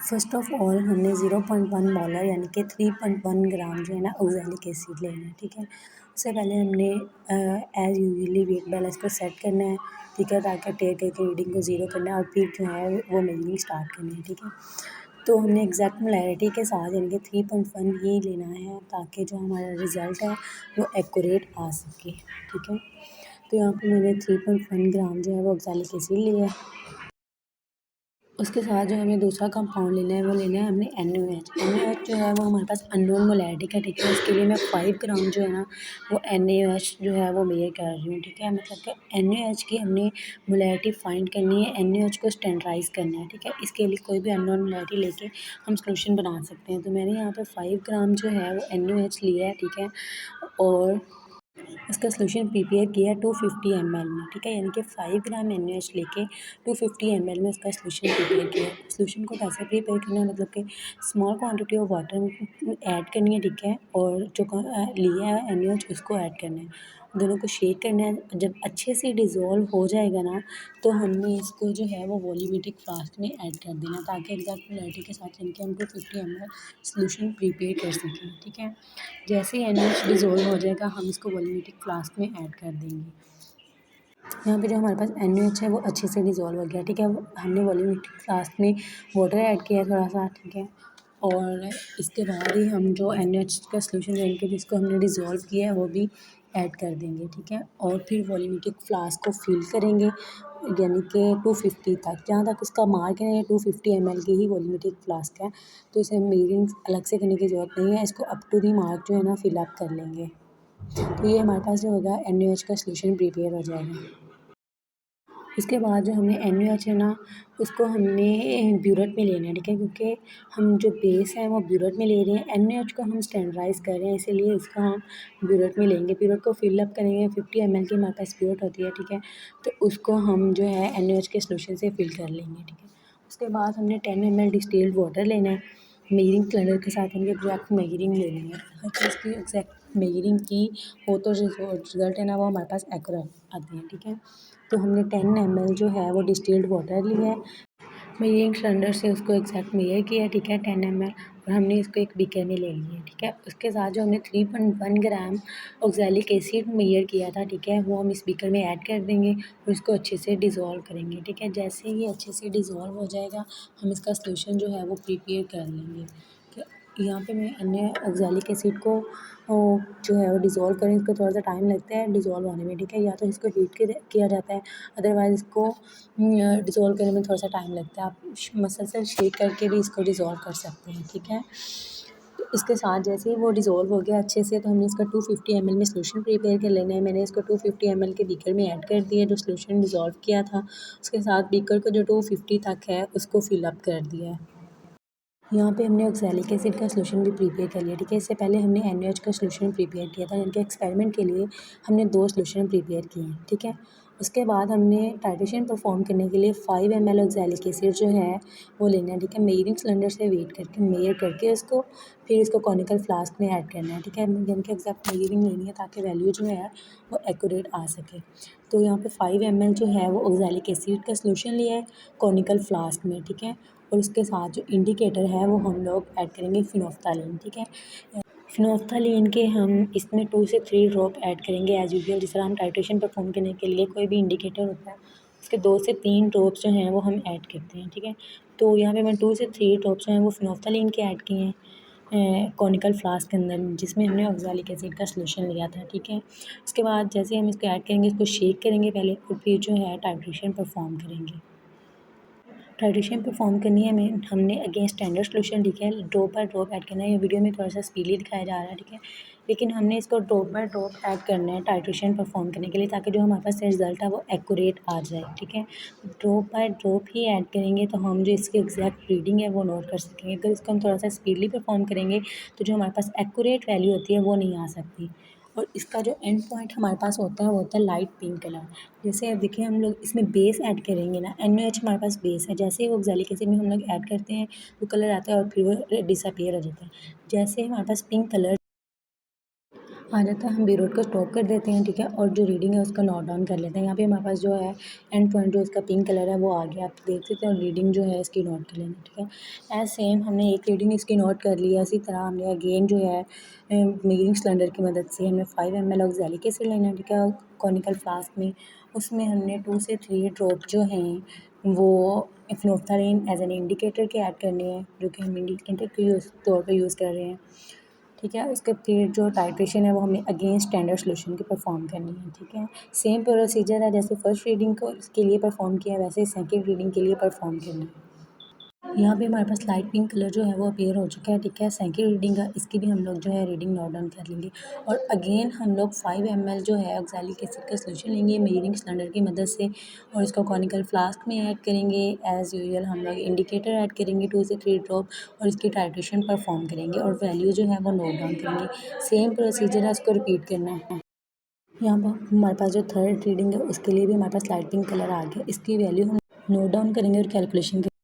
First of all हमने 0.1 molar यानी कि 3.1 ग्राम जो है ना ऑक्ज़ैलिक एसिड लेना है, ठीक है। उससे पहले हमने एज़ यूजुअली वेट बैलेंस को सेट करना है, ठीक है, ताकि टेक करके रीडिंग को ज़ीरो करना है और फिर जो है वो मेजरिंग स्टार्ट करनी है, ठीक है। तो हमने एग्जैक्ट मोलैरिटी के साथ यानी कि 3.1 ही लेना है ताकि जो हमारा रिज़ल्ट है वो एक्यूरेट आ सके, ठीक है। तो यहाँ पे मैंने 3.1 ग्राम जो है वो ऑक्ज़ैलिक एसिड लिया है। उसके साथ जो हमें दूसरा कंपाउंड लेना है वो लेना है हमने NaOH जो है वो हमारे पास अननोन मोलैरिटी का, ठीक है। उसके लिए मैं 5 ग्राम जो है ना वो NaOH जो है वो मेजर कर रही हूँ, ठीक है। मतलब कि NaOH की हमने मोलैरिटी फाइंड करनी है, NaOH को स्टैंडर्डाइज करना है, ठीक है। इसके लिए कोई भी अननोन मोलैरिटी लेके हम सॉल्यूशन बना सकते हैं। तो मैंने यहाँ पे 5 ग्राम जो है वो NaOH लिया है, ठीक है। और इसका सॉल्यूशन प्रिपेयर किया 250 ml में, ठीक है। यानी कि 5 ग्राम NaOH लेके 250 ml में इसका सॉल्यूशन प्रिपेयर किया। सॉल्यूशन को कैसे प्रिपेयर करना है, मतलब कि small quantity of water add करनी है, ठीक है। और जो लिया है NaOH उसको ऐड करना है, दोनों को शेक करना है। जब अच्छे से डिज़ोल्व हो जाएगा ना तो हमने इसको जो है वो वॉल्यूमेट्रिक फ्लास्क में ऐड कर देना ताकि एग्जैक्ट मोलैरिटी के साथ यानी कि हम 250 ml सॉल्यूशन प्रिपेयर कर सकें, ठीक है। जैसे ही NaOH डिज़ोल्व हो जाएगा हम इसको वॉल्यूमेट्रिक फ्लास्क में ऐड कर देंगे। यहाँ पे जो हमारे पास NaOH है वो अच्छे से डिज़ोल्व हो गया, ठीक है। हमने वॉल्यूमेट्रिक फ्लास्क में वाटर ऐड किया थोड़ा सा, ठीक है। और इसके बाद ही हम जो NaOH का सॉल्यूशन यानी कि जिसको हमने डिज़ोल्व किया है वो भी ऐड कर देंगे, ठीक है। और फिर वॉल्यूमेट्रिक फ्लास्क को फिल करेंगे यानी कि 250 तक, जहाँ तक इसका मार्क है 250 ml की ही वॉल्यूमेट्रिक फ्लास्क है। तो इसे मेजरिंग अलग से करने की ज़रूरत नहीं है, इसको अप टू दी मार्क जो है ना फिल अप कर लेंगे। तो ये हमारे पास जो होगा NaOH का सॉल्यूशन प्रिपेयर हो जाएगा। इसके बाद जो हमने NaOH है ना उसको हमने ब्यूरेट में लेना है, ठीक है। क्योंकि हम जो बेस है वो ब्यूरेट में ले रहे हैं, NaOH को हम स्टैंडर्डाइज़ कर रहे हैं, इसीलिए इसका हम ब्यूरेट में लेंगे। ब्यूरेट को फिल अप करेंगे, 50 ml की हमारे पास ब्यूरेट होती है, ठीक है। तो उसको हम जो है NaOH के सॉल्यूशन से फिल कर लेंगे, ठीक है। उसके बाद हमने 10 ml डिस्टिल्ड वाटर लेना है, मेजरिंग कैलेंडर के साथ हमने एग्जैक्ट मेजरिंग लेनी है। हर चीज़ की एग्जैक्ट मेजरिंग की हो तो रिजल्ट है ना वो हमारे पास एक्यूरेट आते हैं, ठीक है। तो हमने 10 ml जो है वो डिस्टिल्ड वाटर लिया है, मेजरिंग सिलेंडर से उसको एग्जैक्ट मेजर किया है, ठीक है, 10 ml। और हमने इसको एक बीकर में ले लिया है, ठीक है। उसके साथ जो हमने 3.1 ग्राम ऑक्ज़ैलिक एसिड मेजर किया था, ठीक है, वो हम इस बीकर में ऐड कर देंगे और इसको अच्छे से डिज़ोल्व करेंगे, ठीक है। जैसे ही अच्छे से डिज़ोल्व हो जाएगा हम इसका सॉल्यूशन जो है वो प्रिपेयर कर लेंगे। यहाँ पे मैं अन्य ऑक्ज़ैलिक एसिड को जो है वो डिज़ोल्व करें, इसको थोड़ा सा टाइम लगता है डिज़ोल्व होने में, ठीक है। या तो इसको हीट किया जाता है, अदरवाइज़ इसको डिज़ोल्व करने में थोड़ा सा टाइम लगता है। आप मसलसल शेक करके भी इसको डिज़ोल्व कर सकते हैं, ठीक है। तो इसके साथ जैसे ही वो डिज़ोल्व हो गया अच्छे से तो हमने इसका 250 ml में सॉल्यूशन प्रिपेयर कर लेना है। मैंने इसको 250 ml के बीकर में ऐड कर दिया जो सॉल्यूशन डिज़ोल्व किया था। उसके साथ बीकर को जो 250 तक है उसको फिल अप कर दिया है। यहाँ पे हमने ऑक्ज़ैलिक एसिड का सॉल्यूशन भी प्रिपेयर कर लिया, ठीक है। इससे पहले हमने NaOH का सॉल्यूशन प्रिपेयर किया था, यानी कि एक्सपेरिमेंट के लिए हमने 2 सॉल्यूशन प्रिपेयर किए हैं, ठीक है। उसके बाद हमने टाइट्रेशन परफॉर्म करने के लिए 5 ml ऑक्ज़ैलिक एसिड जो है वो लेना है, ठीक है। मेजरिंग सिलेंडर से वेट करके मेजर करके उसको फिर इसको कॉनिकल फ्लास्क में ऐड करना है, ठीक है। यानी कि एग्जैक्ट मेजरिंग लेनी है ताकि वैल्यू जो है वो एक्यूरेट आ सके। तो यहाँ पे 5 ml जो है वो ऑक्ज़ैलिक एसिड का सॉल्यूशन लिया है कॉनिकल फ्लास्क में, ठीक है। और उसके साथ जो इंडिकेटर है वो हम लोग ऐड करेंगे फिनोफ्थैलीन, ठीक है। फिनोफ्थैलीन के हम इसमें 2 से 3 ड्रॉप ऐड करेंगे एज़ यूजुअल, जिस तरह हम टाइट्रेशन परफॉर्म करने के लिए कोई भी इंडिकेटर होता है उसके 2 से 3 ड्रॉप्स जो हैं वो हम ऐड करते हैं, ठीक है। तो यहाँ पे मैं 2 से 3 ड्रॉप्स जो हैं वो फिनोफ्थैलीन के ऐड किए हैं कॉनिकल फ्लास्क के अंदर, जिसमें हमने ऑक्ज़ैलिक एसिड का सॉल्यूशन लिया था, ठीक है। उसके बाद जैसे हम इसको ऐड करेंगे इसको शेक करेंगे पहले और फिर जो है टाइट्रेशन परफॉर्म करेंगे। टाइट्रेशन परफॉर्म करनी है हमें, हमने अगेन स्टैंडर्ड सॉल्यूशन, ठीक है, ड्रॉप बाय ड्रॉप ऐड करना है। ये वीडियो में थोड़ा सा स्पीडली दिखाया जा रहा है, ठीक है, लेकिन हमने इसको ड्रॉप बाय ड्रॉप ऐड करना है टाइट्रेशन परफॉर्म करने के लिए ताकि जो हमारे पास रिजल्ट है वो एक्यूरेट आ जाए, ठीक है। Drop by drop he add करेंगे तो हम जो इसकी एग्जैक्ट रीडिंग है वो नोट कर सकेंगे। अगर इसको हम थोड़ा सा स्पीडली परफॉर्म करेंगे तो जो हमारे पास एक्यूरेट वैल्यू होती है वो नहीं आ सकती। और इसका जो एंड पॉइंट हमारे पास होता है वो होता है लाइट पिंक कलर। जैसे अब देखिए हम लोग इसमें बेस ऐड करेंगे ना, NaOH हमारे पास बेस है, जैसे ही वो ऑक्ज़ैलिक एसिड में हम लोग ऐड करते हैं वो कलर आता है और फिर वो डिसअपीयर हो जाता है। जैसे हमारे पास पिंक कलर आ जाता है, हम बी रोड को स्टॉप कर देते हैं, ठीक है, और जो रीडिंग है उसका नोट डाउन कर लेते हैं। यहाँ पे हमारे पास जो है एंड पॉइंट जो इसका पिंक कलर है वो आ गया, आप देख सकते हैं, और रीडिंग जो है इसकी नोट कर लेना, ठीक है। एज सेम हमने एक रीडिंग इसकी नोट कर लिया, इसी तरह हमने अगेन जो है मेजरिंग सिलेंडर की मदद से हमने 5 ml ऑक्सैलिक एसिड लेना है, ठीक है, कॉनिकल फ्लास्क में। उसमें हमने 2 से 3 ड्रॉप जो हैं वो इथनोफ्थालीन एज एन इंडिकेटर के ऐड करने हैं, जो कि हम इंडिकेटर के तौर पर यूज़ कर रहे हैं, ठीक है। उसके फिर जो टाइट्रेशन है वो हमें अगेन स्टैंडर्ड सॉल्यूशन की परफॉर्म करनी है, ठीक है। सेम प्रोसीजर है जैसे फर्स्ट रीडिंग को इसके लिए परफॉर्म किया है, वैसे सेकंड रीडिंग के लिए परफॉर्म करना है। यहाँ पे हमारे पास लाइट पिंक कलर जो है वो अपीयर हो चुका है, ठीक है। सेकंड रीडिंग का इसकी भी हम लोग जो है रीडिंग नोट डाउन कर लेंगे, और अगेन हम लोग 5 ml जो है ऑक्सैलिक एसिड का सॉल्यूशन लेंगे मेजरिंग सिलेंडर की मदद से, और इसको कॉनिकल फ्लास्क में ऐड करेंगे। एज़ यूजुअल हम लोग इंडिकेटर ऐड करेंगे 2 से 3 ड्रॉप, और इसकी टाइट्रेशन परफॉर्म करेंगे और वैल्यू जो है वो नोट डाउन करेंगे। सेम प्रोसीजर है, इसको रिपीट करना है। यहाँ पर हमारे पास जो थर्ड रीडिंग है उसके लिए भी हमारे पास लाइट पिंक कलर आ गया, इसकी वैल्यू हम नोट डाउन करेंगे और कैलकुलेशन